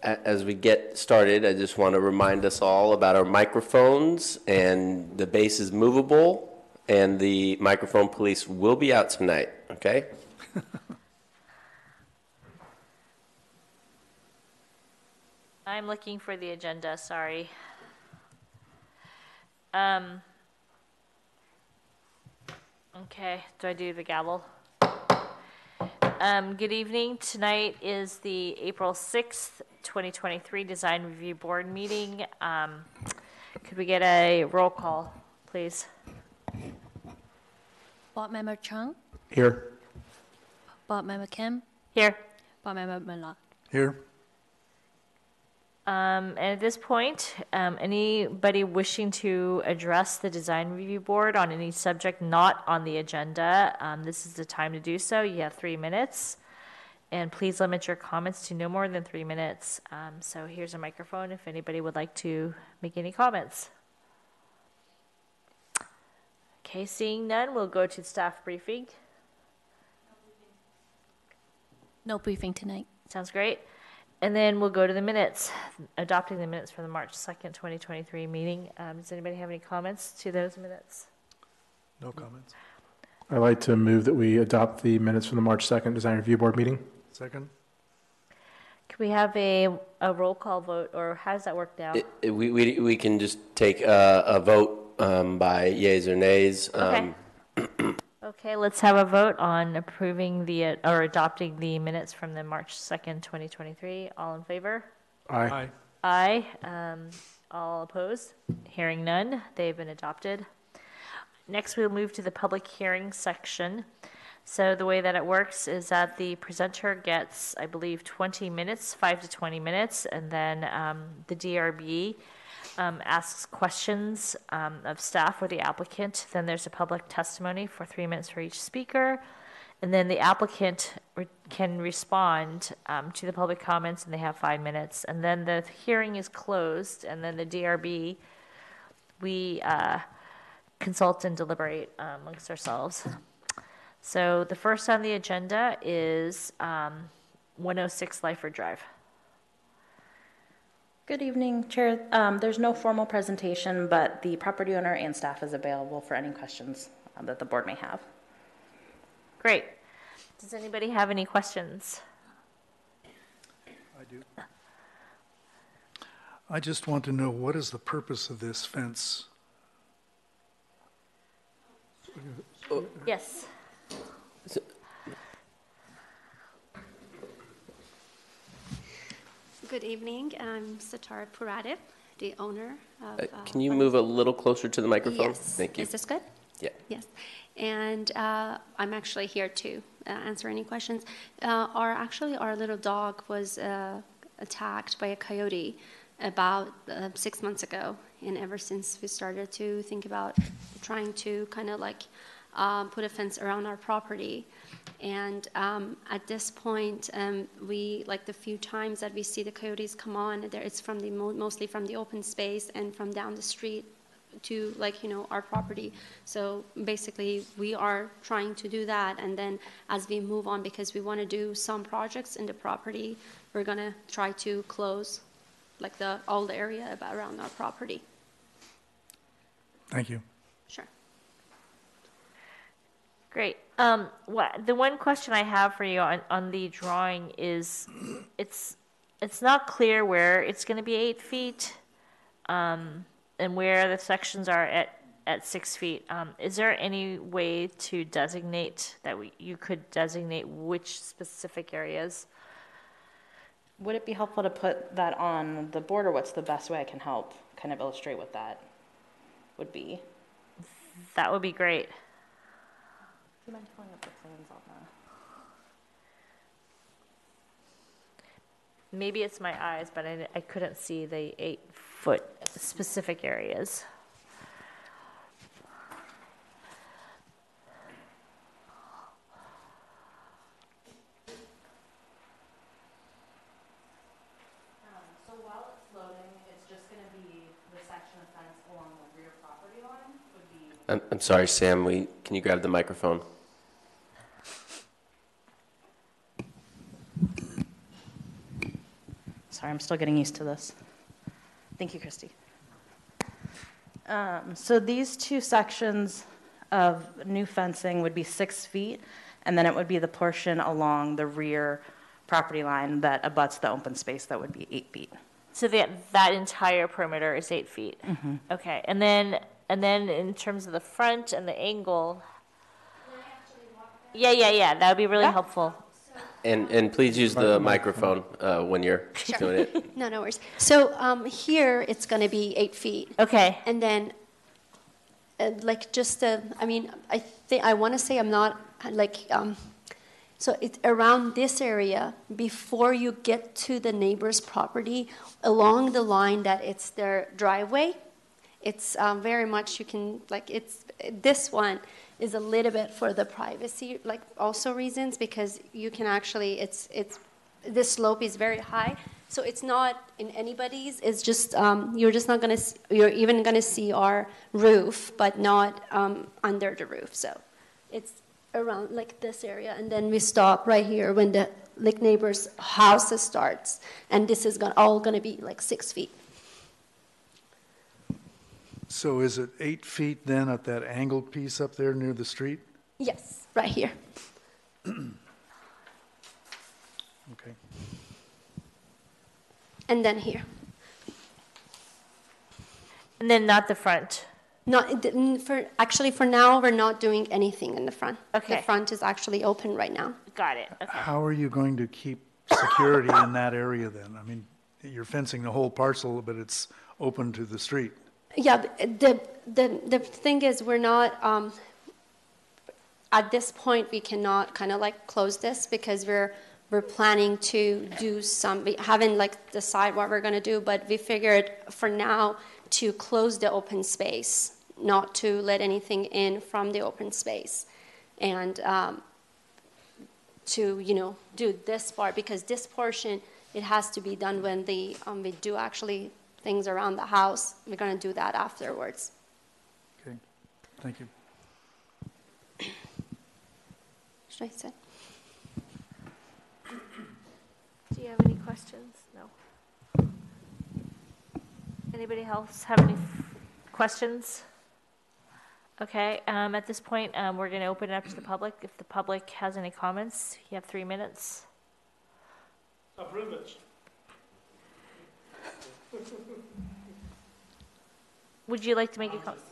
As we get started, I just want to remind us all about our microphones, and the base is movable, and the microphone police will be out tonight, okay? I'm looking for the agenda, sorry. Okay, do I do the gavel? Good evening. Tonight is the April 6th, 2023 Design Review Board meeting. Could we get a roll call, please? Board Member Chung? Here. Board Member Kim? Here. Board Member Miller? Here. And at this point, anybody wishing to address the Design Review Board on any subject not on the agenda, this is the time to do so. You have 3 minutes. And please limit your comments to no more than 3 minutes. So here's a microphone if anybody would like to make any comments. Okay, seeing none, we'll go to staff briefing. No briefing tonight. Sounds great. And then we'll go to the minutes, adopting the minutes for the March 2nd, 2023 meeting. Does anybody have any comments to those minutes? No comments. I'd like to move that we adopt the minutes from the March 2nd Design Review Board meeting. Second. Can we have a roll call vote, or how does that work now? We can just take a vote by yeas or nays. Okay. Okay, let's have a vote on approving or adopting the minutes from the March 2nd, 2023. All in favor? Aye. Aye. All opposed? Hearing none, they've been adopted. Next, we'll move to the public hearing section. So the way that it works is that the presenter gets, I believe, 20 minutes, 5 to 20 minutes, and then the DRB asks questions of staff or the applicant. Then there's a public testimony for 3 minutes for each speaker. And then the applicant can respond to the public comments, and they have 5 minutes. And then the hearing is closed, and then the DRB, we consult and deliberate amongst ourselves. So the first on the agenda is 106 Lyford Drive. Good evening, Chair. There's no formal presentation, but the property owner and staff is available for any questions that the board may have. Great. Does anybody have any questions? I do. I just want to know, what is the purpose of this fence? Yes. Good evening. I'm Satara Puradip, the owner of... Can you move a little closer to the microphone? Yes. Thank you. Is this good? Yeah. Yes. And I'm actually here to answer any questions. Our little dog was attacked by a coyote about 6 months ago. And ever since we started to think about trying to kind of like put a fence around our property. And at this point, we, like the few times that we see the coyotes come on, it's from the mostly from the open space and from down the street to, like, you know, our property. So basically we are trying to do that, and then as we move on, because we want to do some projects in the property, we're going to try to close like all the area around our property. Thank you. Sure. Great. The one question I have for you on the drawing is, it's not clear where it's going to be 8 feet, and where the sections are at 6 feet. Is there any way to designate that you could designate which specific areas? Would it be helpful to put that on the board, or what's the best way I can help kind of illustrate what that would be? That would be great. Do you mind pulling up the plans on that? Maybe it's my eyes, but I couldn't see the 8-foot specific areas. So while it's loading, it's just going to be the section of fence along the rear property line would be... I'm sorry, Sam, can you grab the microphone? Sorry. Sorry, I'm still getting used to this. Thank you, Christy. So these two sections of new fencing would be 6 feet, and then it would be the portion along the rear property line that abuts the open space that would be 8 feet. So that entire perimeter is 8 feet? Okay, and then in terms of the front and the angle? Yeah, that would be really helpful. And please use the microphone when you're doing it. No worries. So here, it's going to be 8 feet. Okay, And then, I want to say I'm not, so it's around this area, before you get to the neighbor's property, along the line that it's their driveway, it's very much, you can, this one is a little bit for the privacy, also reasons, because you can actually, this slope is very high, so it's not in anybody's, it's just, you're just not gonna, you're even gonna see our roof, but not under the roof, so it's around this area, and then we stop right here when the neighbor's house starts, and this is all gonna be 6 feet. So is it 8 feet then at that angled piece up there near the street? Yes, right here. Okay. And then here. and then not the front? For now, we're not doing anything in the front. Okay. The front is actually open right now. Got it, okay. How are you going to keep security in that area then? I mean, you're fencing the whole parcel, but it's open to the street. Yeah, the thing is, we're not, at this point, we cannot kind of close this because we're planning to do we haven't decide what we're going to do, but we figured for now to close the open space, not to let anything in from the open space, and to do this part, because this portion, it has to be done when we do actually things around the house. We're going to do that afterwards. Okay, thank you. Should I say? Do you have any questions? No. Anybody else have any questions? Okay, at this point, we're going to open it up to the public. If the public has any comments, you have 3 minutes. Approve it. Would you like to make a comment?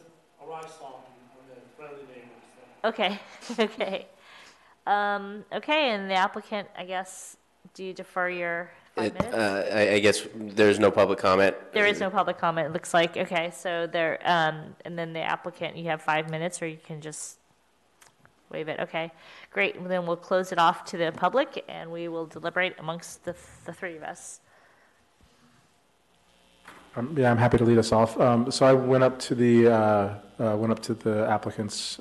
A rice farm and then friendly neighbors. Okay, okay. Okay, and the applicant, I guess, do you defer your 5 minutes? I guess there's no public comment. There is no public comment, it looks like. Okay, so there, and then the applicant, you have 5 minutes, or you can just waive it. Okay, great. Then we'll close it off to the public, and we will deliberate amongst the three of us. Yeah, I'm happy to lead us off. So I went up to the applicant's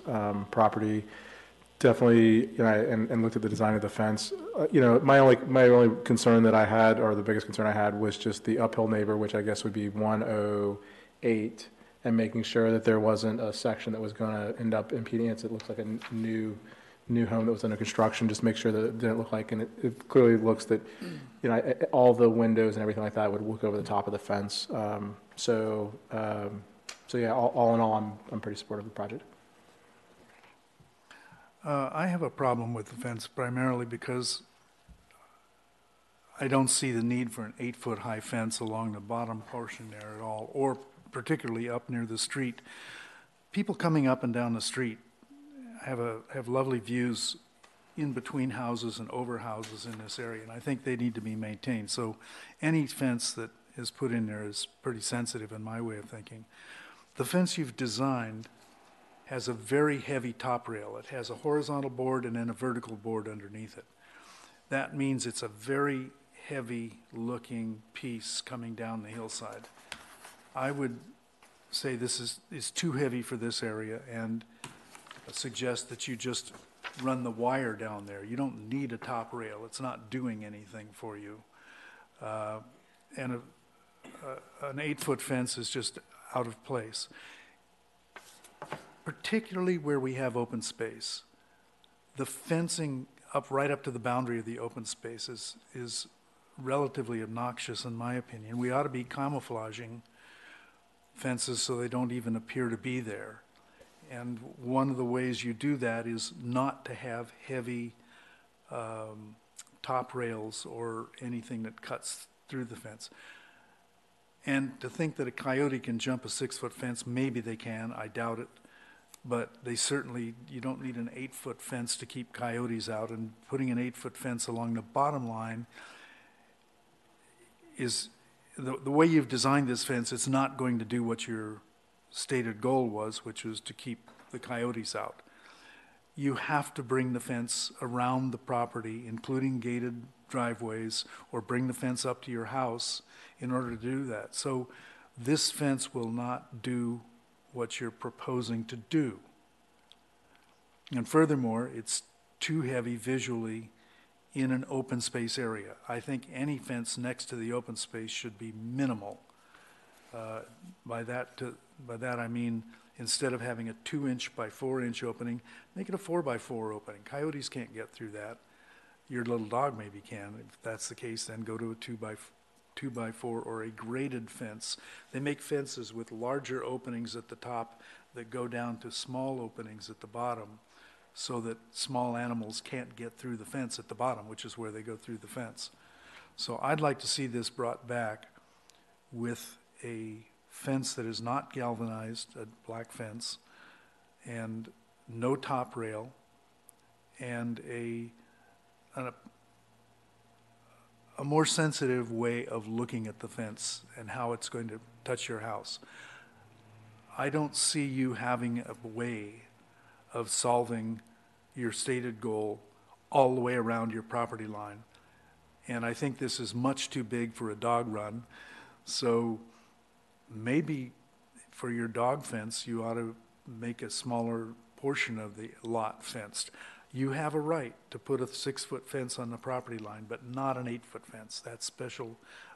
property, definitely, and looked at the design of the fence. My only concern that I had, or the biggest concern I had, was just the uphill neighbor, which I guess would be 108, and making sure that there wasn't a section that was going to end up impeding it. So it looks like a new home that was under construction. Just make sure that it didn't look like, and it clearly looks that, all the windows and everything like that would look over the top of the fence. So yeah, all in all, I'm pretty supportive of the project. I have a problem with the fence primarily because I don't see the need for an 8-foot high fence along the bottom portion there at all, or particularly up near the street. People coming up and down the street have lovely views in between houses and over houses in this area, and I think they need to be maintained. So any fence that is put in there is pretty sensitive in my way of thinking. The fence you've designed has a very heavy top rail. It has a horizontal board and then a vertical board underneath it. That means it's a very heavy looking piece coming down the hillside. I would say this is too heavy for this area, and suggest that you just run the wire down there. You don't need a top rail. It's not doing anything for you. And an 8-foot fence is just out of place. Particularly where we have open space. The fencing right up to the boundary of the open space is relatively obnoxious, in my opinion. We ought to be camouflaging fences so they don't even appear to be there. And one of the ways you do that is not to have heavy top rails or anything that cuts through the fence. And to think that a coyote can jump a 6-foot fence, maybe they can, I doubt it. But they certainly, you don't need an 8-foot fence to keep coyotes out, and putting an 8-foot fence along the bottom line is, the way you've designed this fence, it's not going to do what your stated goal was, which was to keep the coyotes out. You have to bring the fence around the property, including gated driveways, or bring the fence up to your house in order to do that. So this fence will not do what you're proposing to do. And furthermore, it's too heavy visually in an open space area. I think any fence next to the open space should be minimal. By that I mean, instead of having a 2-inch by 4-inch opening, make it a 4-by-4 opening. Coyotes can't get through that. Your little dog maybe can. If that's the case, then go to a 2-by-4 or a graded fence. They make fences with larger openings at the top that go down to small openings at the bottom, so that small animals can't get through the fence at the bottom, which is where they go through the fence. So I'd like to see this brought back with a fence that is not galvanized, a black fence, and no top rail, and a more sensitive way of looking at the fence and how it's going to touch your house. I don't see you having a way of solving your stated goal all the way around your property line. And I think this is much too big for a dog run. So maybe for your dog fence, you ought to make a smaller portion of the lot fenced. You have a right to put a 6-foot fence on the property line, but not an 8-foot fence. That's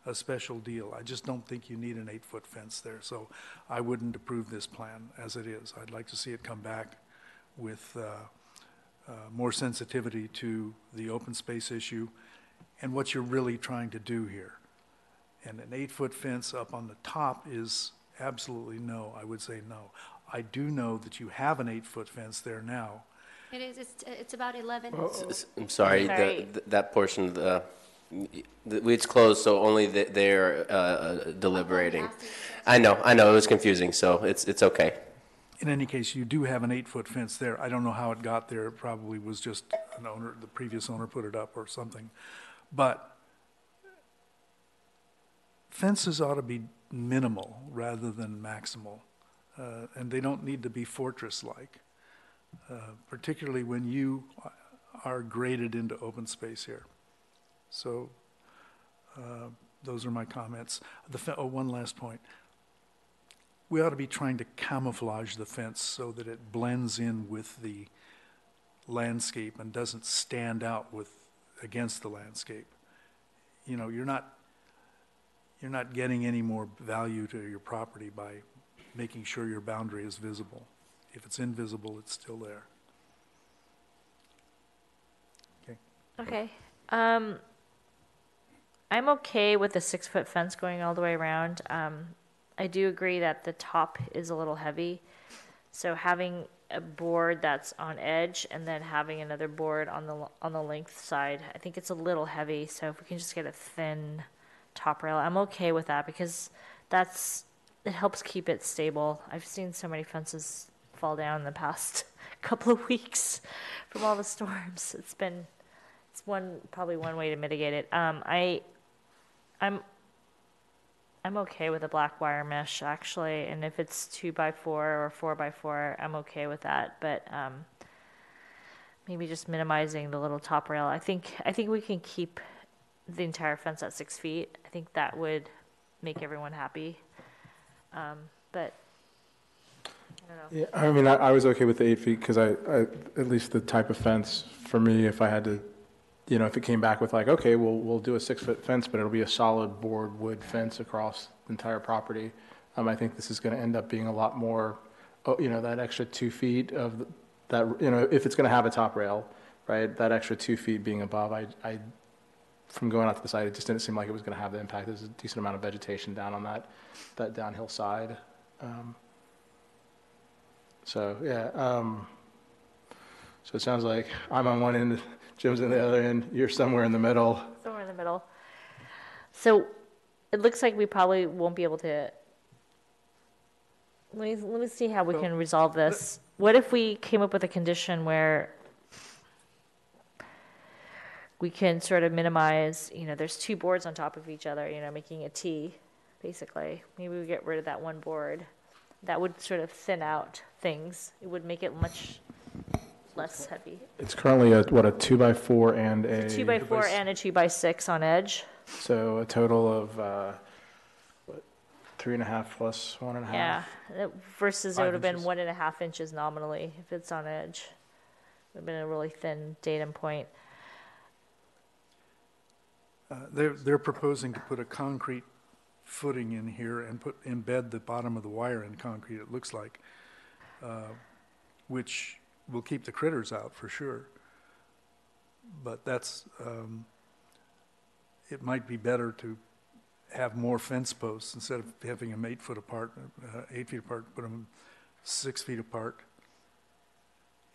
a special deal. I just don't think you need an 8-foot fence there. So I wouldn't approve this plan as it is. I'd like to see it come back with more sensitivity to the open space issue and what you're really trying to do here. And an 8-foot fence up on the top is absolutely no. I would say no. I do know that you have an 8-foot fence there now. It is, it's about 11. I'm sorry, Sorry. that portion, it's closed, so only they're deliberating. I know, it was confusing, so it's okay. In any case, you do have an 8-foot fence there. I don't know how it got there. It probably was just an owner, the previous owner put it up or something. But fences ought to be minimal rather than maximal. And they don't need to be fortress-like, particularly when you are graded into open space here. So those are my comments. One last point. We ought to be trying to camouflage the fence so that it blends in with the landscape and doesn't stand out against the landscape. You know, you're not getting any more value to your property by making sure your boundary is visible. If it's invisible, it's still there. Okay. Okay. I'm okay with the 6-foot fence going all the way around. I do agree that the top is a little heavy. So having a board that's on edge and then having another board on the length side, I think it's a little heavy. So if we can just get a thin top rail, I'm okay with that because it helps keep it stable. I've seen so many fences fall down in the past couple of weeks from all the storms. It's probably one way to mitigate it. I'm okay with a black wire mesh actually, and if it's 2x4 or 4x4, I'm okay with that. But maybe just minimizing the little top rail. I think we can keep the entire fence at 6 feet. I think that would make everyone happy. But I don't know. Yeah, I mean, I was okay with the 8 feet because I at least the type of fence for me, if I had to, if it came back with like, okay, we'll do a 6-foot fence, but it'll be a solid board wood fence across the entire property. I think this is going to end up being a lot more, that extra 2 feet of that, if it's going to have a top rail, right? That extra 2 feet being above, I from going out to the side, it just didn't seem like it was going to have the impact. There's a decent amount of vegetation down on that downhill side. So, yeah. So it sounds like I'm on one end, Jim's on the other end, you're somewhere in the middle. Somewhere in the middle. So it looks like we probably won't be able to. Let me see how we can resolve this. What if we came up with a condition where we can sort of minimize, there's two boards on top of each other, making a T, basically. Maybe we get rid of that one board. That would sort of thin out things. It would make it much less heavy. It's currently a 2x4 and a. 2x4 and a 2x6 on edge. So a total of, 3.5 plus 1.5? Yeah, versus it 5 would have been inches. 1.5 inches nominally if it's on edge. It would have been a really thin datum point. They're proposing to put a concrete footing in here and embed the bottom of the wire in concrete, it looks like, which will keep the critters out for sure. But that's, it might be better to have more fence posts instead of having them 8 feet apart, put them 6 feet apart.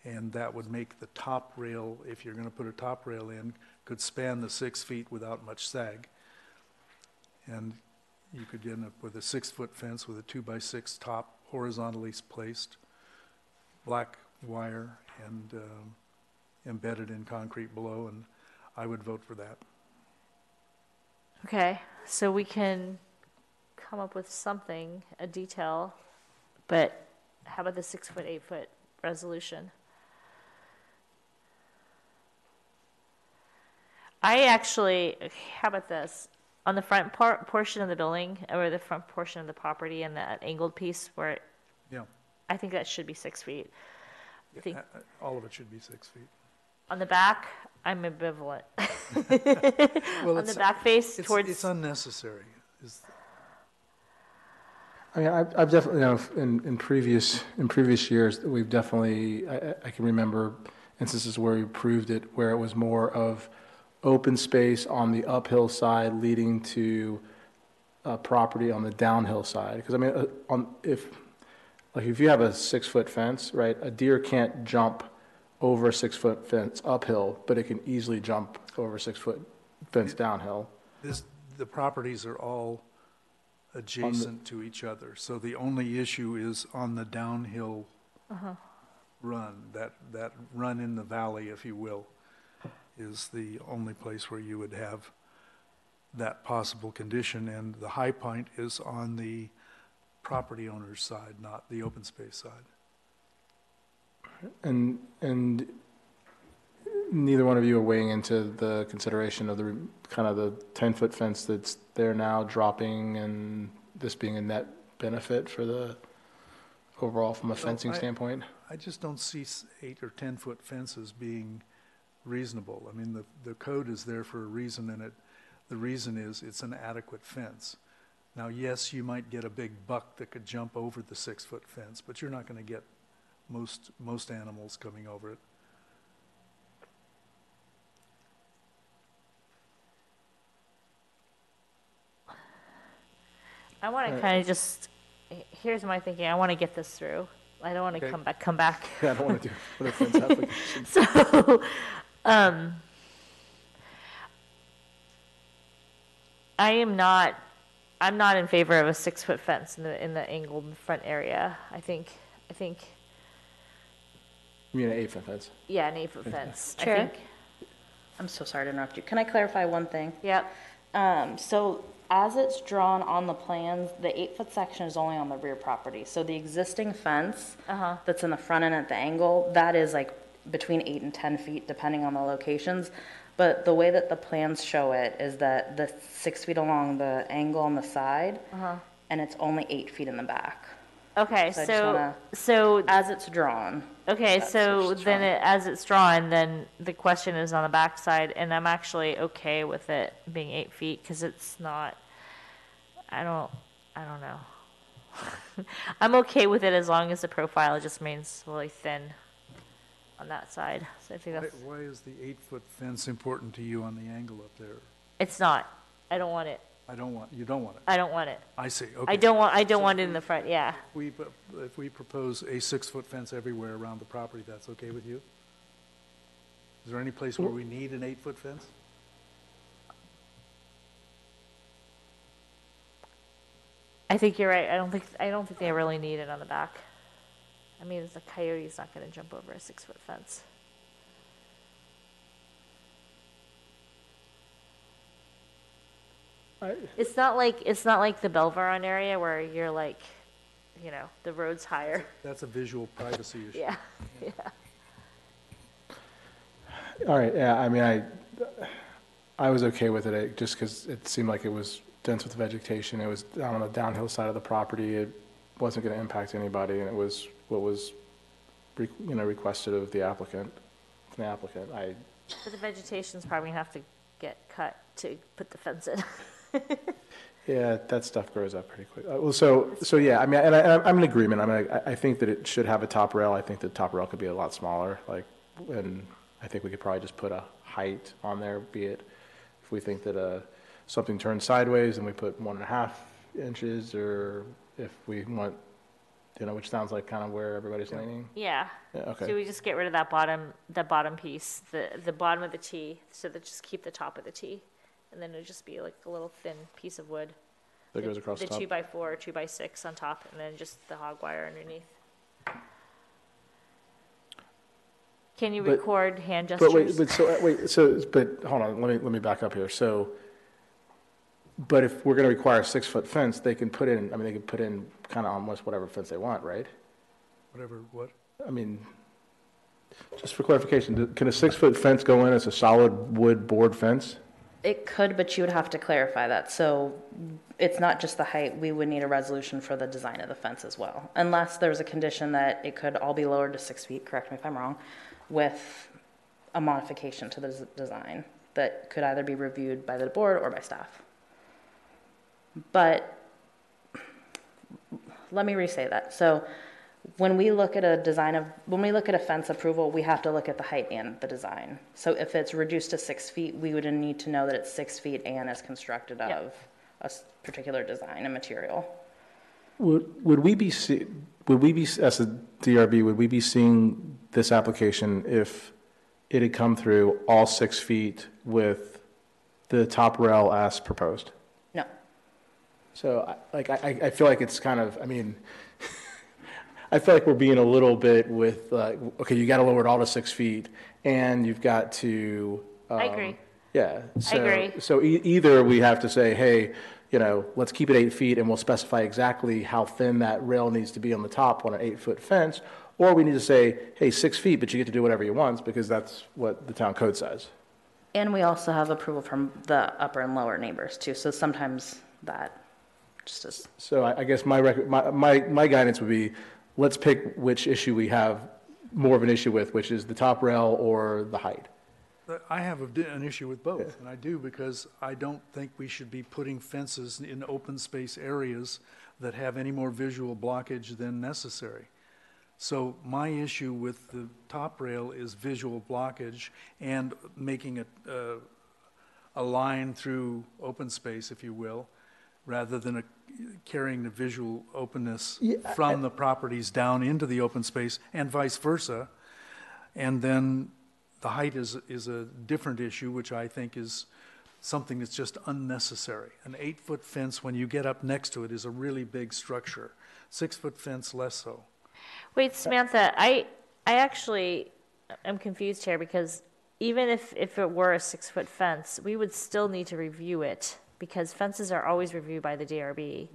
And that would make the top rail, if you're going to put a top rail in, could span the 6 feet without much sag. And you could end up with a 6-foot fence with a 2x6 top, horizontally placed, black wire, and embedded in concrete below, and I would vote for that. Okay, so we can come up with something, a detail, but how about the 6-foot, 8-foot resolution? How about this? On the front portion of the building, or the front portion of the property and that angled piece where, Yeah, I think that should be 6 feet. I think all of it should be 6 feet. on the back, I'm ambivalent. Well, On the back face it's towards, unnecessary. I mean, I've definitely, in previous years, we've definitely, I can remember instances where we approved it, where it was more of open space on the uphill side leading to property on the downhill side. Because I mean, if you have a 6-foot fence, right, a deer can't jump over a 6-foot fence uphill, but it can easily jump over a 6-foot fence downhill. The properties are all adjacent to each other, so the only issue is on the downhill run, that run in the valley, if you will, is the only place where you would have that possible condition, and the high point is on the property owner's side, not the open space side. And neither one of you are weighing into the consideration of the kind of the 10-foot fence that's there now dropping, and this being a net benefit for the overall from a fencing standpoint? I just don't see 8 or 10-foot fences being reasonable. I mean, the code is there for a reason, and the reason is it's an adequate fence. Now, yes, you might get a big buck that could jump over the 6-foot fence, but you're not going to get most animals coming over it. I want to kind of just, here's my thinking, I want to get this through. I don't want to Okay. come back. Yeah, I don't want to do put a fence application. So, I'm not in favor of a 6-foot fence in the angled front area. I think, You mean an 8-foot fence? yeah, an 8-foot fence. I Chair? think, I'm so sorry to interrupt you. Can I clarify one thing? yep, So as it's drawn on the plans, the 8-foot section is only on the rear property. So the existing fence that's in the front end at the angle, that is like between 8 and 10 feet, depending on the locations. But the way that the plans show it is that the 6 feet along the angle on the side, and it's only 8 feet in the back. okay, So I just wanna- so, As it's drawn. okay, That's so what's then drawn. as it's drawn, then the question is on the back side, and I'm actually okay with it being 8 feet, because it's not, I don't know. I'm okay with it as long as the profile just remains really thin on that side, so I think that's, Why is the 8-foot fence important to you on the angle up there? It's not. I don't want it. You don't want it. I don't want it. I see, I okay. don't want it in the front, yeah. If we propose a 6-foot fence everywhere around the property, that's okay with you? Is there any place where we need an 8-foot fence? I think you're right. I don't think they really need it on the back. I mean, the coyote's not gonna jump over a 6-foot fence. It's not like the Belvaron area where you're like, the road's higher. That's a visual privacy issue. Yeah, yeah. All right, yeah, I mean, I was okay with it, just because it seemed like it was dense with vegetation. It was down on the downhill side of the property. It wasn't going to impact anybody, and it was what was, requested of the applicant. But the vegetation's probably gonna have to get cut to put the fence in. Yeah, that stuff grows up pretty quick. Well, so yeah, I mean, and I'm in agreement. I mean, I think that it should have a top rail. I think the top rail could be a lot smaller, and I think we could probably just put a height on there, be it if we think that something turns sideways and we put 1.5 inches, or if we want, which sounds like kind of where everybody's leaning. Yeah. Yeah, okay. So we just get rid of that bottom piece, the bottom of the T, so that just keep the top of the T. And then it'll just be like a little thin piece of wood. That goes across the top? The 2x4 or 2x6 on top, and then just the hog wire underneath. Can you record hand gestures? But hold on, let me back up here. So, but if we're going to require a 6-foot fence, they can put in kind of almost whatever fence they want, right? Whatever, what? I mean, just for clarification, can a 6-foot fence go in as a solid wood board fence? It could, but you would have to clarify that. So it's not just the height. We would need a resolution for the design of the fence as well. Unless there's a condition that it could all be lowered to 6 feet, correct me if I'm wrong, with a modification to the design that could either be reviewed by the board or by staff. But let me re-say that. So when we look at a fence approval, we have to look at the height and the design. So if it's reduced to 6 feet, we would need to know that it's 6 feet and is constructed of a particular design and material. Would we be as a DRB, would we be seeing this application if it had come through all 6 feet with the top rail as proposed? No. So I feel like it's kind of, I mean, I feel like we're being a little bit with, okay, you got to lower it all to 6 feet, and you've got to. I agree. Yeah. I agree. So either we have to say, hey, let's keep it 8 feet, and we'll specify exactly how thin that rail needs to be on the top on an 8-foot fence, or we need to say, hey, 6 feet, but you get to do whatever you want, because that's what the town code says. And we also have approval from the upper and lower neighbors too. So sometimes that just is. So I guess my guidance would be, let's pick which issue we have more of an issue with, which is the top rail or the height. I have an issue with both, and I do because I don't think we should be putting fences in open space areas that have any more visual blockage than necessary. So my issue with the top rail is visual blockage and making it a line through open space, if you will, rather than carrying the visual openness from the properties down into the open space and vice versa. And then the height is a different issue, which I think is something that's just unnecessary. An 8-foot fence, when you get up next to it, is a really big structure. 6-foot fence, less so. Wait, Samantha, I actually am confused here because even if it were a 6-foot fence, we would still need to review it because fences are always reviewed by the DRB.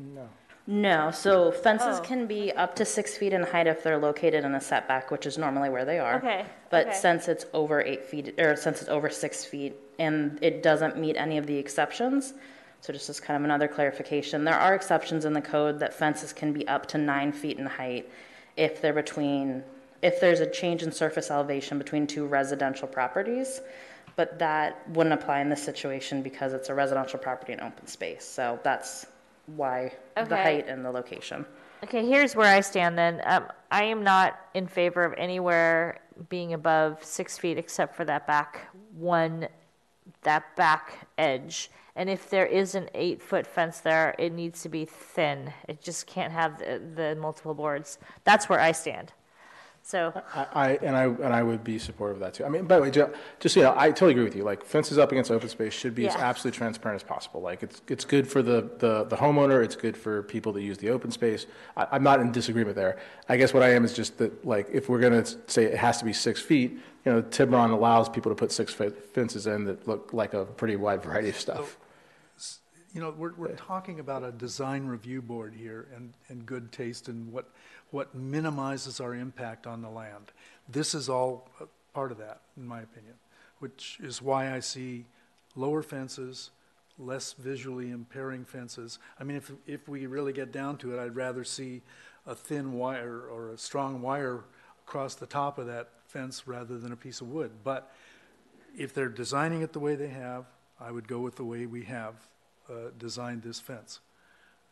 No, so fences can be up to 6 feet in height if they're located in a setback, which is normally where they are. Okay. But since it's over 8 feet, or since it's over 6 feet, and it doesn't meet any of the exceptions, so just as kind of another clarification, there are exceptions in the code that fences can be up to 9 feet in height if there's a change in surface elevation between two residential properties, but that wouldn't apply in this situation because it's a residential property and open space. So that's why the height and the location. Okay, here's where I stand then. I am not in favor of anywhere being above 6 feet except for that back one that back edge. And if there is an 8-foot fence there, it needs to be thin. It just can't have the multiple boards. That's where I stand. So, I would be supportive of that too. I mean, by the way, just so you know, I totally agree with you. Like fences up against open space should be as Yeah. absolutely transparent as possible. Like it's good for the homeowner. It's good for people that use the open space. I'm not in disagreement there. I guess what I am is just that, like, if we're gonna say it has to be 6 feet, you know, Tiburon allows people to put 6-foot fences in that look like a pretty wide variety of stuff. You know, we're talking about a design review board here and good taste and what minimizes our impact on the land. This is all a part of that, in my opinion, which is why I see lower fences, less visually impairing fences. I mean, if we really get down to it, I'd rather see a thin wire or a strong wire across the top of that fence rather than a piece of wood. But if they're designing it the way they have, I would go with the way we have designed this fence.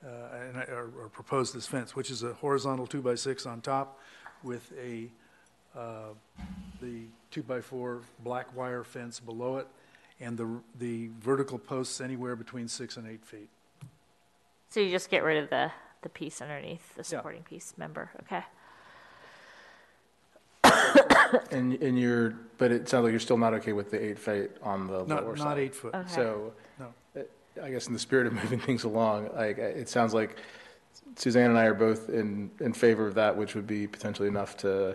Or proposed this fence, which is a horizontal 2x6 on top with the 2x4 black wire fence below it, and the vertical posts anywhere between 6 and 8 feet. so you just get rid of the piece underneath, the supporting piece member, okay? But it sounds like you're still not okay with the 8 feet on the lower side. Not 8 foot. Okay. So, No. I guess in the spirit of moving things along, like, it sounds like Suzanne and I are both in favor of that, which would be potentially enough yeah.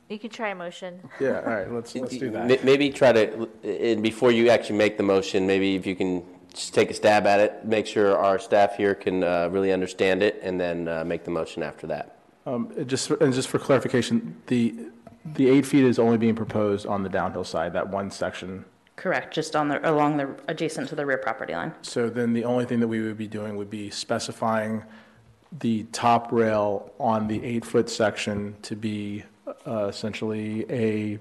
You can try a motion. Yeah, all right, let's do that. Maybe try to, and before you actually make the motion, maybe if you can just take a stab at it, make sure our staff here can really understand it, and then make the motion after that. Just for clarification, the 8 feet is only being proposed on the downhill side, that one section. Correct, just along the, adjacent to the rear property line. So then the only thing that we would be doing would be specifying the top rail on the 8-foot section to be essentially a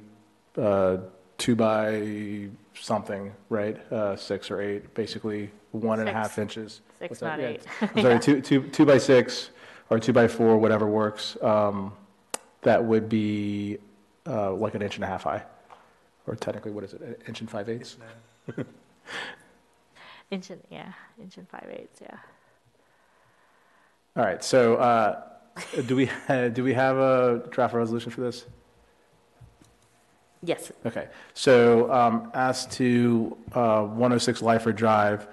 2 by something, right? 6 or 8, basically 1.5 inches. 6, What's that? not Yeah, 8. I'm sorry, 2 by 6 or 2 by 4, whatever works. That would be like 1.5 inches high. Or technically, what is it, 1 inch and 5/8? Inch and 5/8, yeah. All right, so do we have a draft resolution for this? Yes. Okay, so as to 106 Lyford Drive,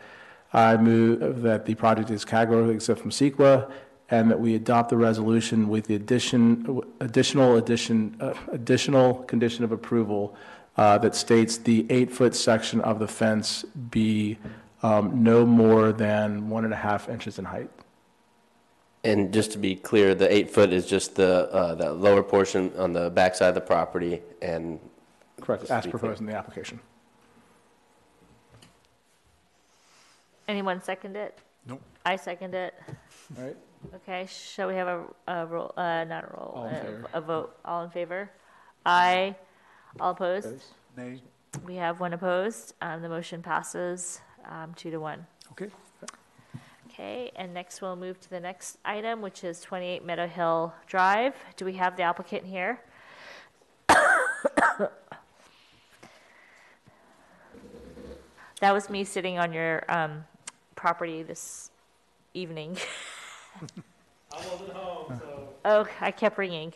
I move that the project is categorically exempt from CEQA, and that we adopt the resolution with the additional condition of approval that states the 8-foot section of the fence be no more than 1.5 inches in height. And just to be clear, the 8 foot is just the lower portion on the backside of the property, and Correct, as proposed in the application. Anyone second it? Nope. I second it. All right, Okay, shall we have a roll, not a roll, All in favor. a vote, all in favor? Aye, all opposed? Opposed? Nay? We have one opposed, the motion passes 2-1. Okay. Okay, and next we'll move to the next item, which is 28 Meadow Hill Drive. Do we have the applicant here? That was me sitting on your property this evening. I wasn't home, so, Oh, I kept ringing.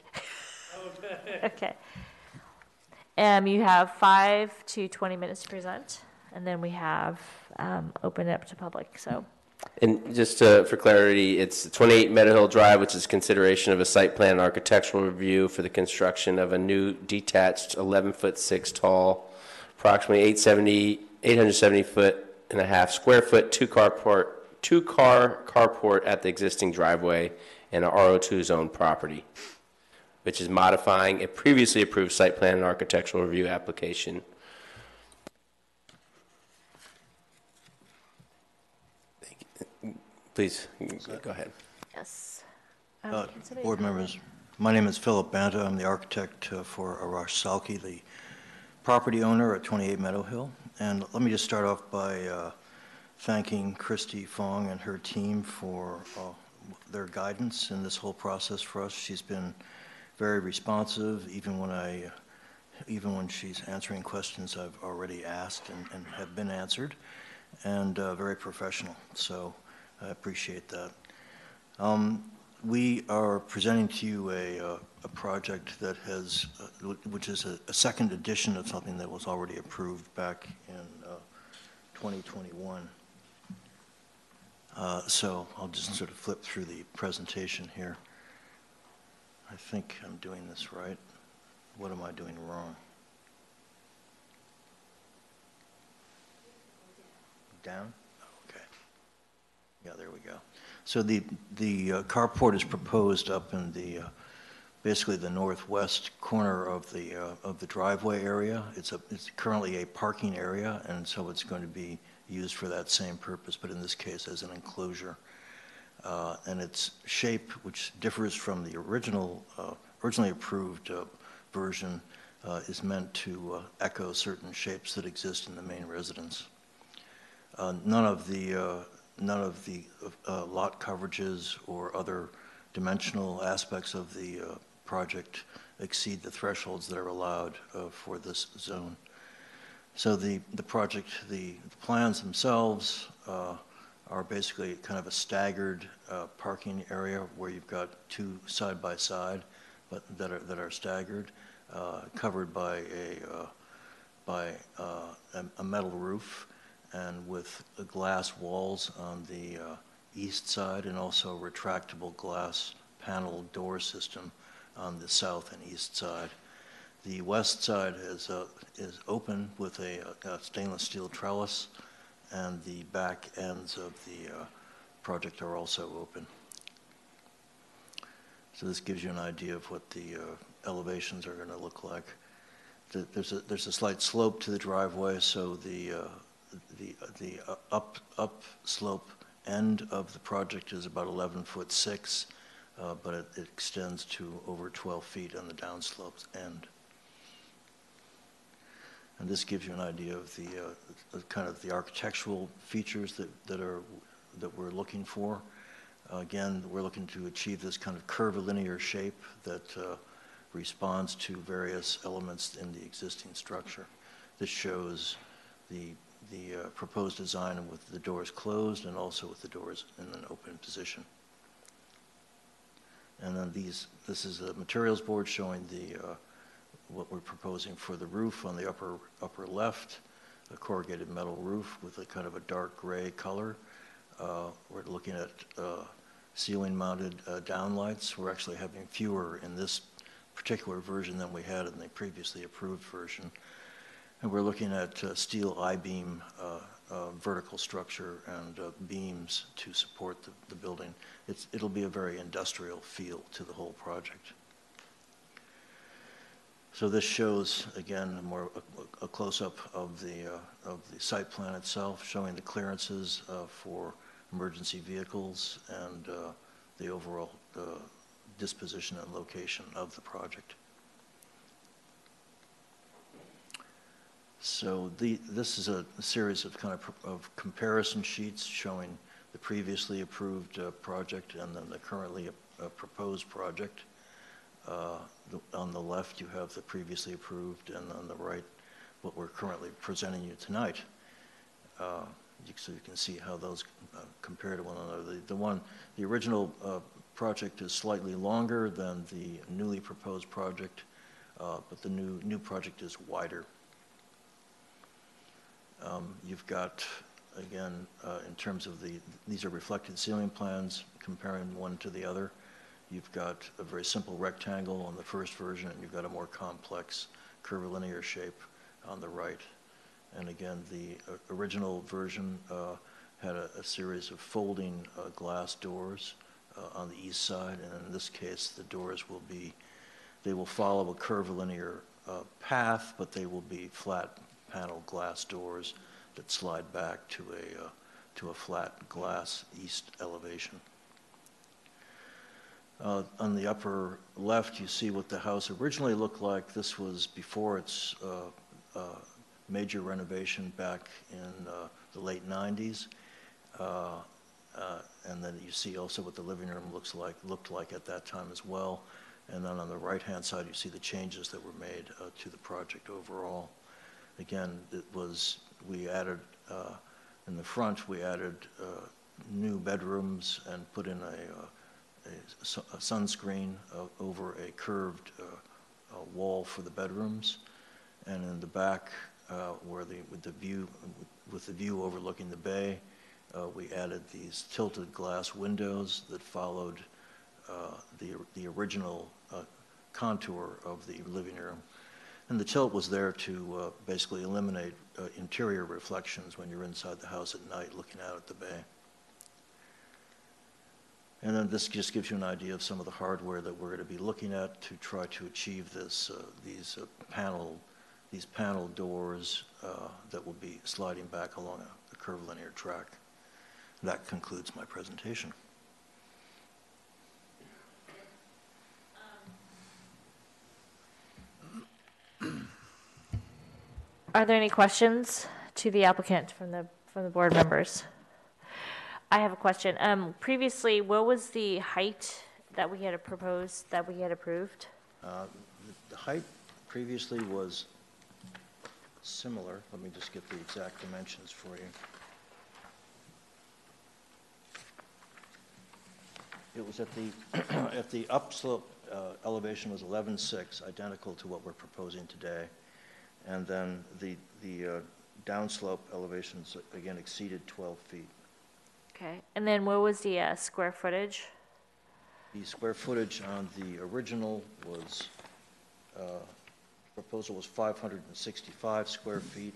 okay. Okay. You have 5 to 20 minutes to present, and then we have open it up to public, so. And just for clarity, it's 28 Meadow Hill Drive, which is consideration of a site plan and architectural review for the construction of a new detached 11-foot-6 tall, approximately 870.5 square foot, two-car carport at the existing driveway in a RO2 zone property, which is modifying a previously approved site plan and architectural review application. Please, go ahead. Yes. Uh, Can somebody Board come members, my name is Philip Banta. I'm the architect for Arash Salki, the property owner at 28 Meadow Hill. And let me just start off by thanking Christy Fong and her team for their guidance in this whole process for us. She's been very responsive, even when I even when she's answering questions I've already asked and have been answered, and very professional, so I appreciate that. We are presenting to you a project that has, which is a second edition of something that was already approved back in 2021. So I'll just sort of flip through the presentation here. I think I'm doing this right. What am I doing wrong? Down? Okay. Yeah, there we go. So the carport is proposed up in the basically the northwest corner of the driveway area. It's currently a parking area, and so it's going to be used for that same purpose, but in this case as an enclosure. And its shape, which differs from the originally approved version, is meant to echo certain shapes that exist in the main residence. None of the lot coverages or other dimensional aspects of the project exceed the thresholds that are allowed for this zone. So the project, the plans themselves are basically kind of a staggered parking area where you've got two side by side, but that are staggered, covered by a metal roof, and with glass walls on the east side, and also a retractable glass panel door system on the south and east side. The west side is open with a stainless steel trellis, and the back ends of the project are also open. So this gives you an idea of what the elevations are going to look like. There's a slight slope to the driveway, so the up slope end of the project is about 11'6", but it extends to over 12 feet on the downslope end. And this gives you an idea of the kind of the architectural features that we're looking for. Again, we're looking to achieve this kind of curvilinear shape that responds to various elements in the existing structure. This shows the proposed design with the doors closed and also with the doors in an open position. And then this is a materials board showing what we're proposing for the roof on the upper left, a corrugated metal roof with a kind of a dark gray color. We're looking at ceiling mounted downlights. We're actually having fewer in this particular version than we had in the previously approved version. And we're looking at steel I-beam vertical structure and beams to support the building. It'll be a very industrial feel to the whole project. So this shows, again, a close-up of the site plan itself, showing the clearances for emergency vehicles and the overall disposition and location of the project. So this is a series of of comparison sheets showing the previously approved project and then the currently proposed project. On the left, you have the previously approved, and on the right, what we're currently presenting you tonight. So you can see how those compare to one another. The original project is slightly longer than the newly proposed project, but the new project is wider. You've got, again, in terms of these are reflected ceiling plans comparing one to the other. You've got a very simple rectangle on the first version, and you've got a more complex curvilinear shape on the right. And again, the original version had a series of folding glass doors on the east side, and in this case, the doors they will follow a curvilinear path, but they will be flat panel glass doors that slide back to a flat glass east elevation. On the upper left, you see what the house originally looked like. This was before its major renovation back in the late 90s. And then you see also what the living room looked like at that time as well. And then on the right-hand side, you see the changes that were made to the project overall. Again, we added, in the front, we added new bedrooms and put in a sunscreen over a curved wall for the bedrooms. And in the back, with the view overlooking the bay, we added these tilted glass windows that followed the original contour of the living room. And the tilt was there to basically eliminate interior reflections when you're inside the house at night looking out at the bay. And then this just gives you an idea of some of the hardware that we're going to be looking at to try to achieve this, these panel doors that will be sliding back along a curvilinear track. That concludes my presentation. Are there any questions to the applicant from the board members? I have a question. Previously, what was the height that we had proposed, that we had approved? The height previously was similar. Let me just get the exact dimensions for you. It was at the upslope elevation was 11.6, identical to what we're proposing today. And then the downslope elevations, again, exceeded 12 feet. Okay. And then what was the square footage? The square footage on the original was, proposal was 565 square feet,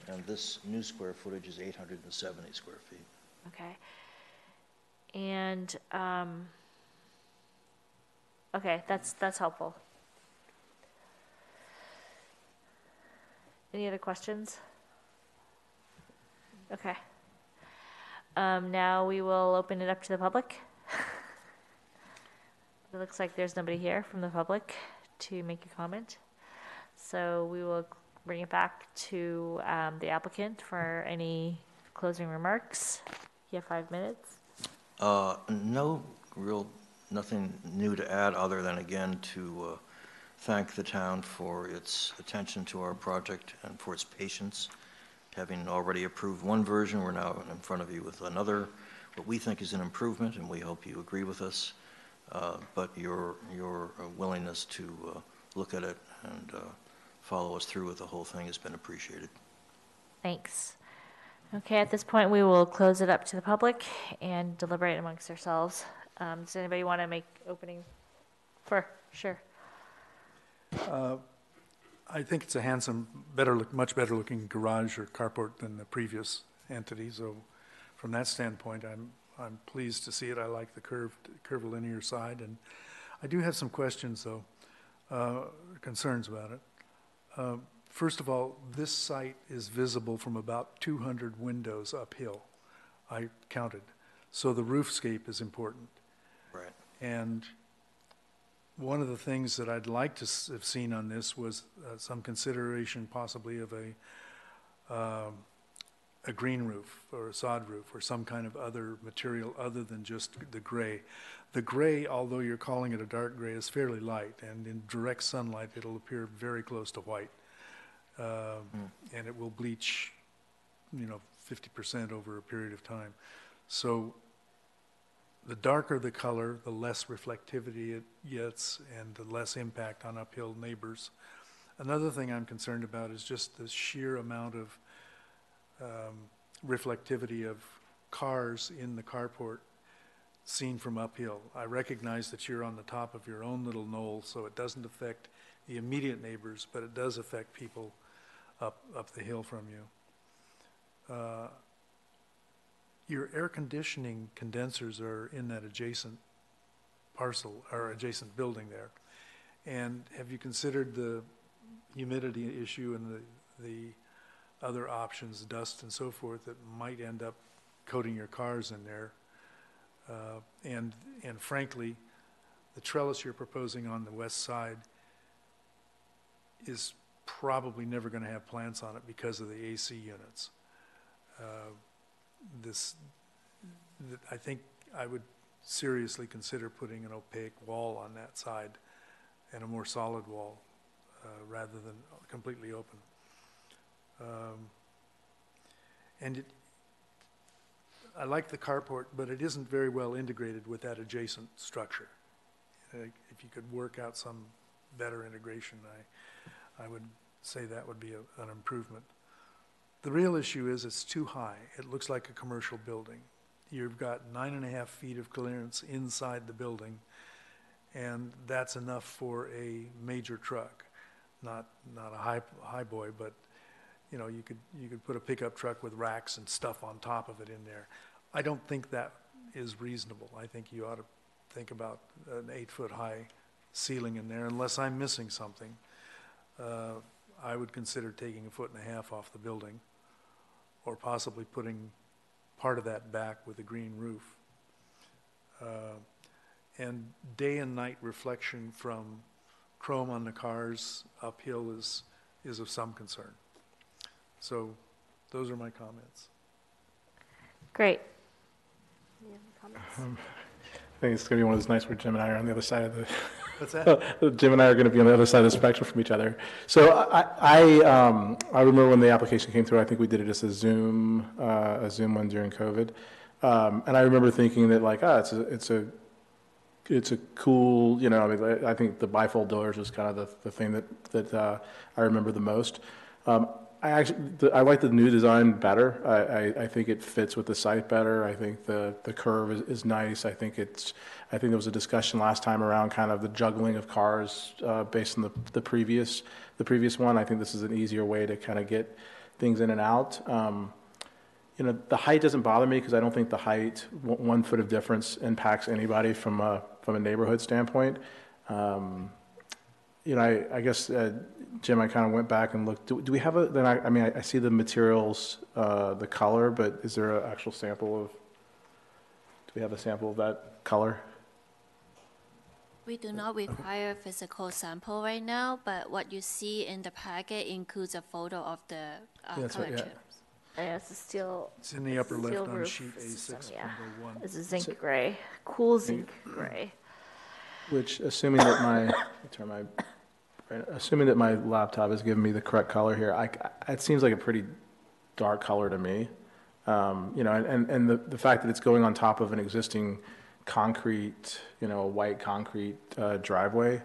and this new square footage is 870 square feet. Okay. And, okay, that's helpful. Any other questions? Okay. Now we will open it up to the public. It looks like there's nobody here from the public to make a comment. So we will bring it back to the applicant for any closing remarks. You have 5 minutes. Nothing new to add other than, again, to thank the town for its attention to our project and for its patience. Having already approved one version, we're now in front of you with another, what we think is an improvement, and we hope you agree with us. But your willingness to look at it and follow us through with the whole thing has been appreciated. Thanks. Okay, at this point, we will close it up to the public and deliberate amongst ourselves. Does anybody want to make opening? Sure. I think it's a handsome, much better looking garage or carport than the previous entity. So from that standpoint, I'm pleased to see it. I like the curvilinear side, and I do have some questions though, concerns about it. First of all, this site is visible from about 200 windows uphill. I counted. So the roofscape is important. Right. And one of the things that I'd like to have seen on this was some consideration possibly of a green roof or a sod roof or some kind of other material other than just the gray. The gray, although you're calling it a dark gray, is fairly light, and in direct sunlight it'll appear very close to white. And it will bleach, 50% over a period of time. So the darker the color, the less reflectivity it gets and the less impact on uphill neighbors. Another thing I'm concerned about is just the sheer amount of reflectivity of cars in the carport seen from uphill. I recognize that you're on the top of your own little knoll, so it doesn't affect the immediate neighbors, but it does affect people up the hill from you. Your air conditioning condensers are in that adjacent parcel or adjacent building there. And have you considered the humidity issue and the other options, dust and so forth, that might end up coating your cars in there? And frankly, the trellis you're proposing on the west side is probably never going to have plants on it because of the AC units. I think I would seriously consider putting an opaque wall on that side and a more solid wall rather than completely open. And I like the carport, but it isn't very well integrated with that adjacent structure. If you could work out some better integration, I would say that would be an improvement. The real issue is it's too high. It looks like a commercial building. You've got 9.5 feet of clearance inside the building, and that's enough for a major truck. Not a high boy, but you know, you could put a pickup truck with racks and stuff on top of it in there. I don't think that is reasonable. I think you ought to think about an 8-foot high ceiling in there, unless I'm missing something. I would consider taking 1.5 feet off the building, or possibly putting part of that back with a green roof. And day and night reflection from chrome on the cars uphill is of some concern. So those are my comments. Great. You have any comments? I think it's going to be one of those nights where Jim and I are on the other side of the. What's that? Jim and I are going to be on the other side of the spectrum from each other. So I remember when the application came through. I think we did it as a Zoom one during COVID, and I remember thinking that like, it's a cool, you know. I mean, I think the bifold doors was kind of the thing that I remember the most. I like the new design better. I think it fits with the site better. I think the curve is nice. I think there was a discussion last time around kind of the juggling of cars based on the previous one. I think this is an easier way to kind of get things in and out. You know, the height doesn't bother me because I don't think the height, 1 foot of difference, impacts anybody from a neighborhood standpoint. You know, I guess, Jim, I kind of went back and looked. Do we have I see the materials, the color, but is there an actual sample of, do we have a sample of that color? We do not require a physical sample right now, but what you see in the packet includes a photo of the that's color right, yeah. chips. Yeah, it's a steel. It's in the upper left steel on roof sheet system, A6, yeah. number 1. It's a zinc gray, cool zinc gray. Which, assuming that my laptop is giving me the correct color here, it seems like a pretty dark color to me. You know, and the fact that it's going on top of an existing concrete, you know, a white concrete driveway.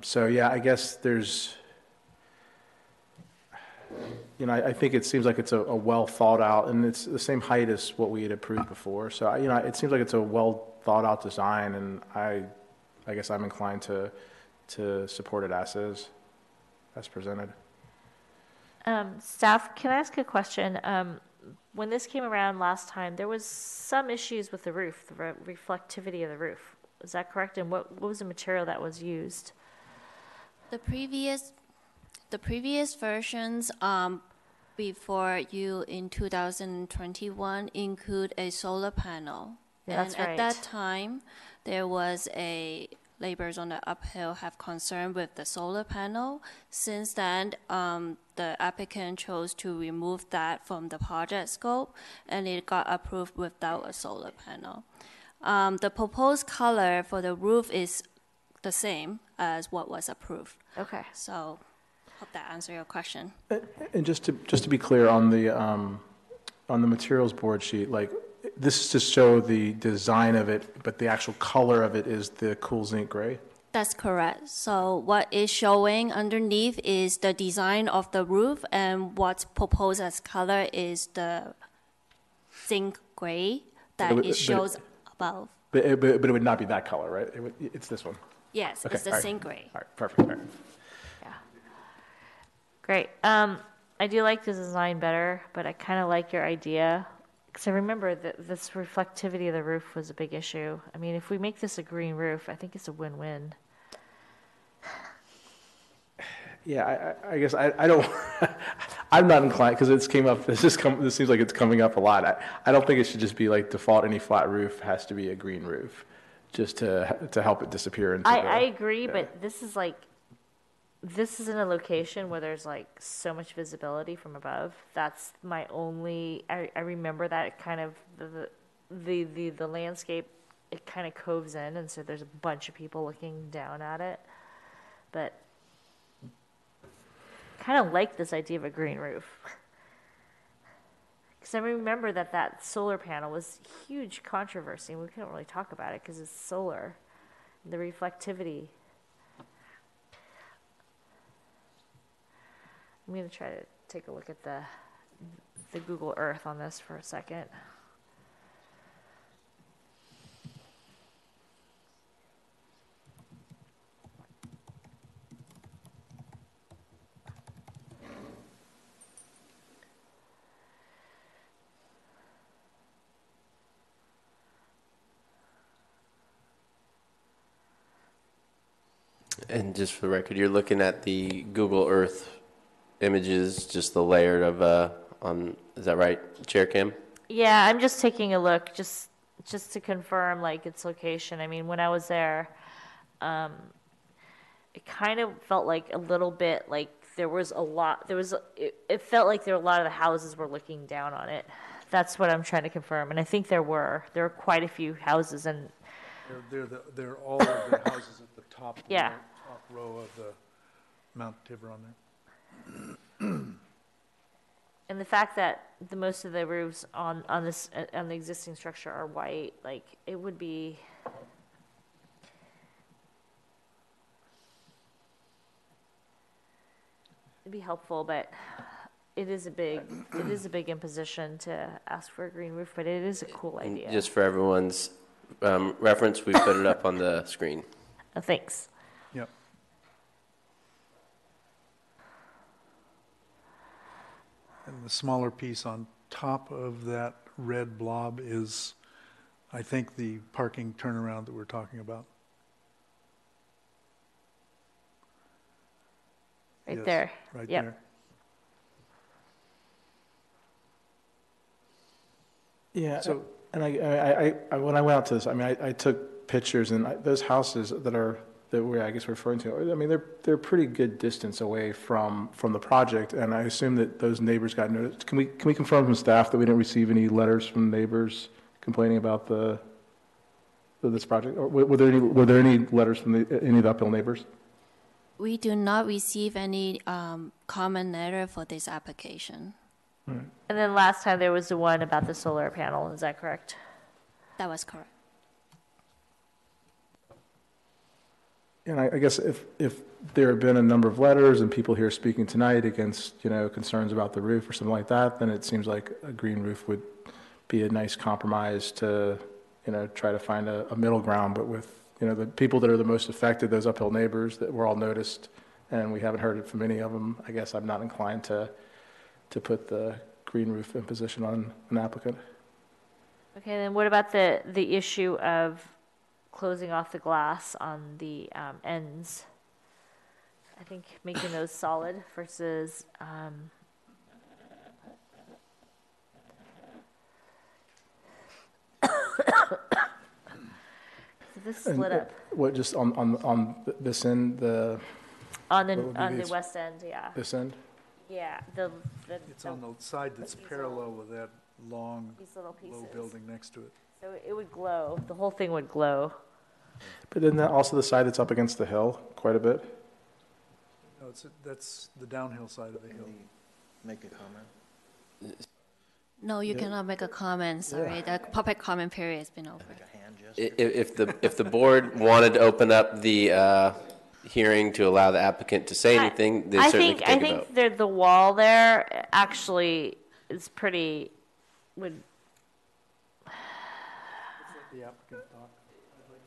So yeah, I guess there's, you know, I think it seems like it's a well thought out, and it's the same height as what we had approved before. So, you know, it seems like it's a well thought out design, and I guess I'm inclined to support it as presented. Staff, can I ask a question? When this came around last time, there was some issues with the roof, the reflectivity of the roof. Is that correct? And what was the material that was used? The previous versions before you in 2021 include a solar panel. Yeah, and that's right. At that time, there was laborers on the uphill have concern with the solar panel. Since then, the applicant chose to remove that from the project scope, and it got approved without a solar panel. The proposed color for the roof is the same as what was approved. Okay. So, hope that answers your question. And just to be clear on the materials board sheet, like, this is to show the design of it, but the actual color of it is the cool zinc gray? That's correct. So what is showing underneath is the design of the roof, and what's proposed as color is the zinc gray that it shows above. But it would not be that color, right? It's this one? Yes, Okay, it's the all right. zinc gray. All right, perfect. All right. Yeah. Great. I do like the design better, but I kind of like your idea. Because I remember that this reflectivity of the roof was a big issue. I mean, if we make this a green roof, I think it's a win-win. Yeah, I guess I don't, I'm not inclined, because it's came up, this seems like it's coming up a lot. I don't think it should just be like default, any flat roof has to be a green roof, just to help it disappear into I agree, yeah. but this is in a location where there's like so much visibility from above. That's my only, I remember that kind of the landscape, it kind of coves in, and so there's a bunch of people looking down at it. but kind of like this idea of a green roof. Because I remember that solar panel was huge controversy, and we couldn't really talk about it because it's solar, the reflectivity. I'm going to try to take a look at the Google Earth on this for a second. And just for the record, you're looking at the Google Earth images, just the layered of, is that right, Chair Kim? Yeah, I'm just taking a look, just to confirm like its location. I mean, when I was there, it kind of felt like a little bit like there was a lot. It felt like a lot of the houses were looking down on it. That's what I'm trying to confirm, and I think there were quite a few houses, and They're all of the houses at the top. Yeah. Top row of the Mount Tiburon there. and the fact that most of the roofs on the existing structure are white, like it would be. It'd be helpful, but it is a big imposition to ask for a green roof, but it is a cool idea. Just for everyone's reference, we put it up on the screen. Thanks. Yep. And the smaller piece on top of that red blob is, I think, the parking turnaround that we're talking about. Right Yes, there. Right Yep. there. Yeah, So- and I when I went out to this, I mean, I took pictures, and those houses that we're, I guess, referring to, I mean, they're pretty good distance away from the project, and I assume that those neighbors got noticed. Can we confirm from staff that we didn't receive any letters from neighbors complaining about this project? Or were there any letters from any of the uphill neighbors? We do not receive any comment letter for this application. And then last time there was the one about the solar panel. Is that correct? That was correct. And I guess if there have been a number of letters and people here speaking tonight against, concerns about the roof or something like that, then it seems like a green roof would be a nice compromise to, try to find a middle ground, but with, the people that are the most affected, those uphill neighbors that were all noticed, and we haven't heard it from any of them. I guess I'm not inclined to put the green roof imposition on an applicant. Okay, then what about the issue of closing off the glass on the ends? I think making those solid versus this split up What, just on this end, on what would be the these? west end, yeah, this end? yeah. It's on the side that's parallel with that long, these little pieces. low building next to it. So it would glow. The whole thing would glow. But isn't that also the side that's up against the hill quite a bit? No, that's the downhill side of the hill. Make a comment? No, you cannot make a comment, sorry. The public comment period has been over. Like a hand gesture? If the board wanted to open up the hearing to allow the applicant to say anything, they certainly could I take a vote. think the wall there actually is pretty, would, The applicant thought.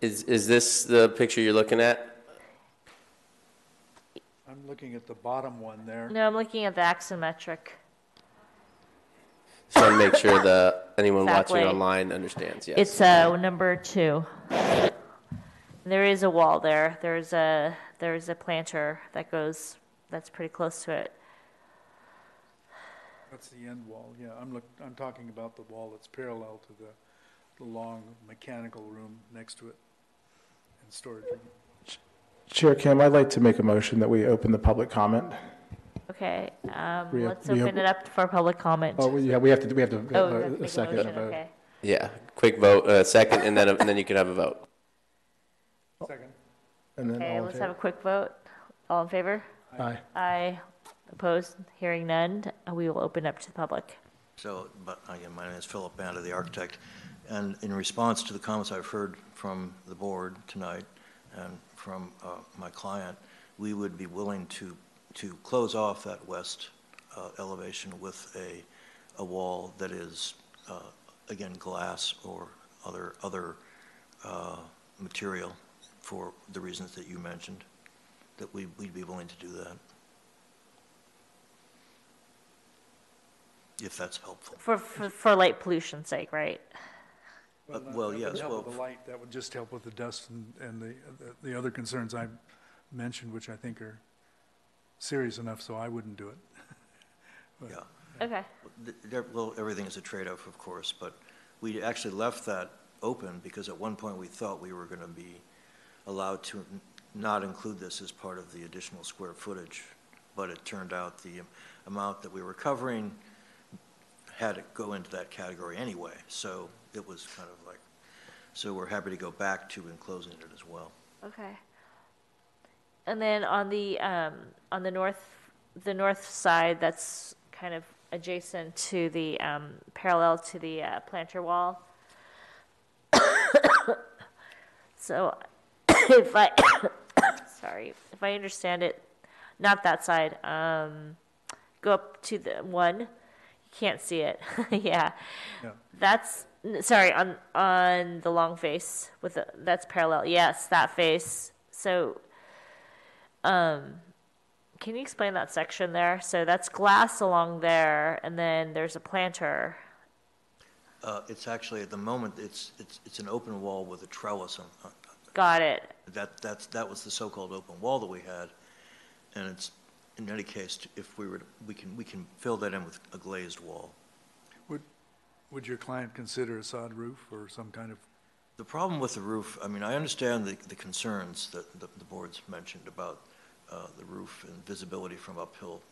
Is this the picture you're looking at? I'm looking at the bottom one there. no, I'm looking at the axometric. Just want to make sure anyone watching Exactly. online understands, yes. It's number 2. There is a wall there. There's a planter that's pretty close to it. That's the end wall, yeah. I'm talking about the wall that's parallel to the long mechanical room next to it and storage room. Chair Kim, I'd like to make a motion that we open the public comment. Okay, We let's have- open it up for public comment. Oh, yeah, we have to Oh, we have to vote make a second and a vote. okay. Yeah, quick vote, second, and then you can have a vote. Second. And then Okay, all in let's have a favor. quick vote. All in favor? Aye. Aye. Opposed? Hearing none, we will open up to the public. So, but again, my name is Philip Banda, the architect, and in response to the comments I've heard from the board tonight and from my client, we would be willing to close off that west elevation with a wall that is, again, glass or other material for the reasons that you mentioned, that we'd be willing to do that. If that's helpful. For light pollution's sake, right? Well, That yes, would help well, with the light, that would just help with the dust and the other concerns I mentioned, which I think are serious enough, so I wouldn't do it. yeah. Okay. Well, everything is a trade-off, of course, but we actually left that open because at one point we thought we were going to be allowed to not include this as part of the additional square footage, but it turned out the amount that we were covering had to go into that category anyway, so it was kind of like, so we're happy to go back to enclosing it as well. Okay. And then on the north side, that's kind of adjacent to the parallel to the planter wall. So, if I if I understand it, not that side. Go up to the one. You can't see it. Yeah. That's sorry on the long face with that's parallel. Yes, that face. So, can you explain that section there? So that's glass along there, and then there's a planter. It's actually, at the moment, it's an open wall with a trellis on. Got it. That was the so-called open wall that we had, and it's, in any case, if we can fill that in with a glazed wall. Would your client consider a sod roof or some kind of? The problem with the roof, I mean, I understand the concerns that the board's mentioned about the roof and visibility from uphill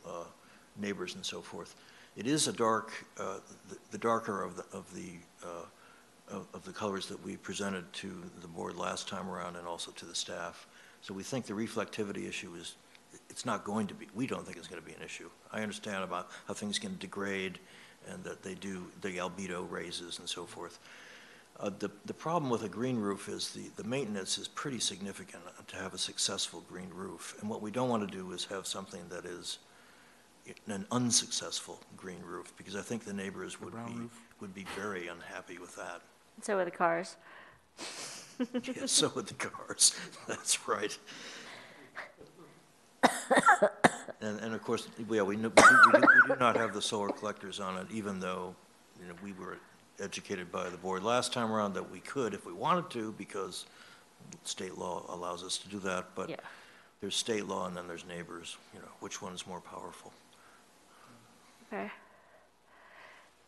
neighbors and so forth. It is a dark, the darker of the colors that we presented to the board last time around and also to the staff. So we think the reflectivity issue is, it's not going to be, we don't think it's going to be an issue. I understand about how things can degrade and that they do, the albedo raises and so forth. The problem with a green roof is the maintenance is pretty significant to have a successful green roof. And what we don't want to do is have something that is an unsuccessful green roof, because I think the neighbors would be very unhappy with that. So are the cars. Yeah, so would the cars. That's right. And of course, yeah, we do not have the solar collectors on it, even though, you know, we were educated by the board last time around that we could if we wanted to, because state law allows us to do that. But yeah, there's state law and then there's neighbors. You know, which one is more powerful? Okay.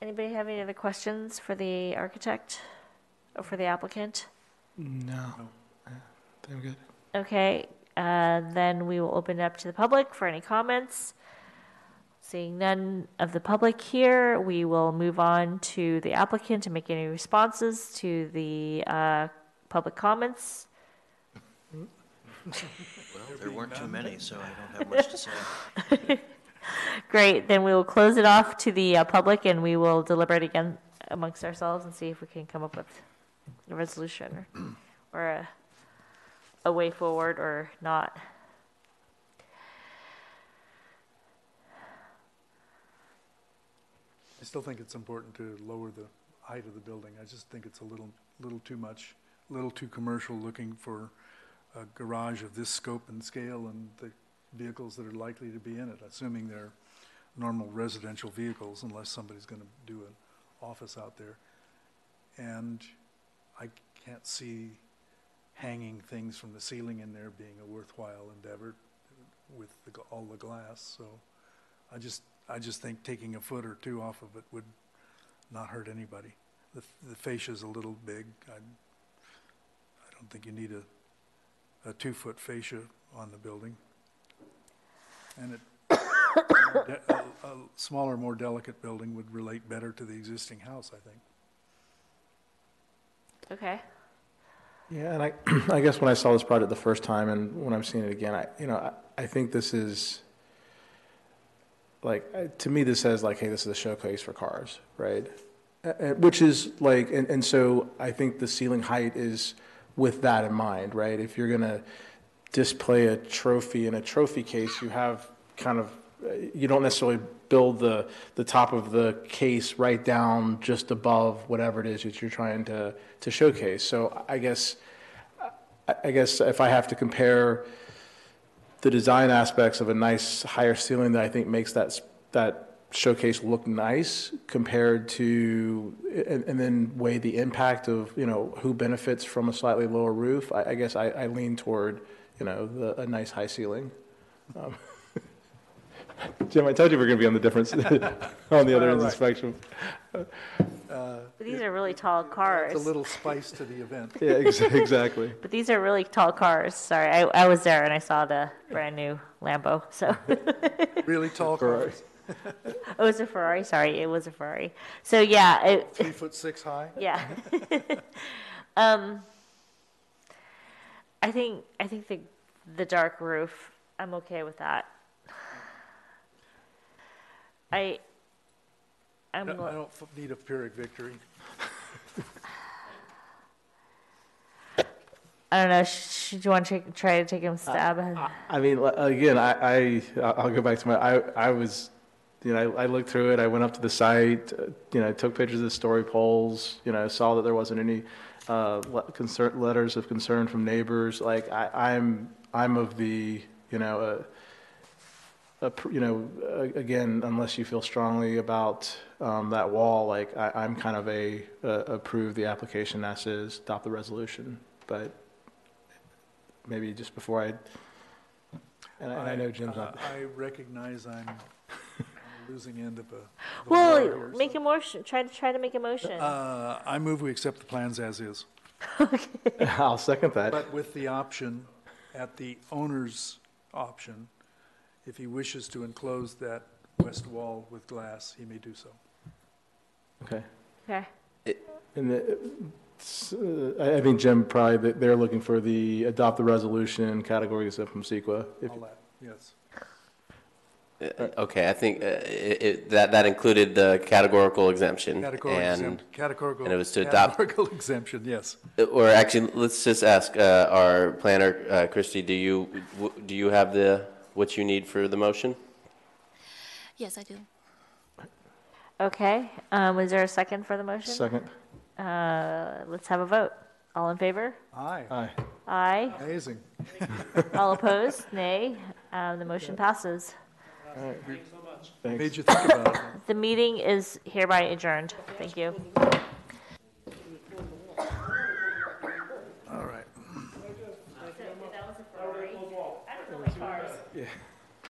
Anybody have any other questions for the architect or for the applicant? No. I think I'm good. Okay, then we will open it up to the public for any comments. Seeing none of the public here, we will move on to the applicant to make any responses to the public comments. Well, there weren't too many, so I don't have much to say. Great, then we will close it off to the public and we will deliberate again amongst ourselves and see if we can come up with a resolution or a way forward or not. I still think it's important to lower the height of the building. I just think it's a little too much, a little too commercial looking for a garage of this scope and scale and the vehicles that are likely to be in it, assuming they're normal residential vehicles, unless somebody's going to do an office out there. And I can't see hanging things from the ceiling in there being a worthwhile endeavor with all the glass. So I just think taking a foot or two off of it would not hurt anybody. The fascia's a little big. I don't think you need a 2-foot fascia on the building. And a smaller, more delicate building would relate better to the existing house, I think. Okay. Yeah, and I guess when I saw this project the first time and when I'm seeing it again, I think this is, like, to me, this says like, hey, this is a showcase for cars, right? Which is like, and so I think the ceiling height is with that in mind, right? If you're gonna display a trophy in a trophy case, you have kind of, you don't necessarily build the top of the case right down just above whatever it is that you're trying to showcase. So I guess if I have to compare the design aspects of a nice higher ceiling that I think makes that showcase look nice compared to, and then weigh the impact of, who benefits from a slightly lower roof, I guess I lean toward, a nice high ceiling. Jim, I told you we're going to be on the difference, on the other end of the spectrum. But these are really tall cars. It's a little spice to the event. Yeah, exactly. But these are really tall cars. Sorry, I was there and I saw the brand new Lambo, so. Really tall cars, Oh, it was a Ferrari, sorry, it was a Ferrari. So, yeah, 3'6" high. yeah. I think the dark roof, I'm okay with that. I don't need a Pyrrhic victory. I don't know, should you want to try to take him stab? I mean, again, I'll go back to I was, I looked through it, I went up to the site, took pictures of the story poles, saw that there wasn't any letters of concern from neighbors. Like, I'm of the, again, unless you feel strongly about that wall, like, I'm kind of approve the application as is, adopt the resolution. But maybe just before I know Jim's not. I recognize I'm on the losing end of a. Well, make a motion, try to make a motion. I move we accept the plans as is, I'll second that. but with the option, at the owner's option, if he wishes to enclose that west wall with glass, he may do so. Okay. Okay. And I think Jim probably, they're looking for the adopt the resolution category except from CEQA. All that, yes. Okay, I think that included the categorical exemption. Categorical and it was to adopt. Categorical exemption, yes. Or actually, let's just ask our planner, Christy, do you have what you need for the motion? Yes, I do. Okay, is there a second for the motion? Second. Let's have a vote. All in favor? Aye. Aye. Aye. Amazing. All opposed? Nay. The motion passes. All right. Thanks so much. Thanks. Made you think about it. The meeting is hereby adjourned. Thank you. All right. That was a Ferrari. I don't know my cars. Yeah.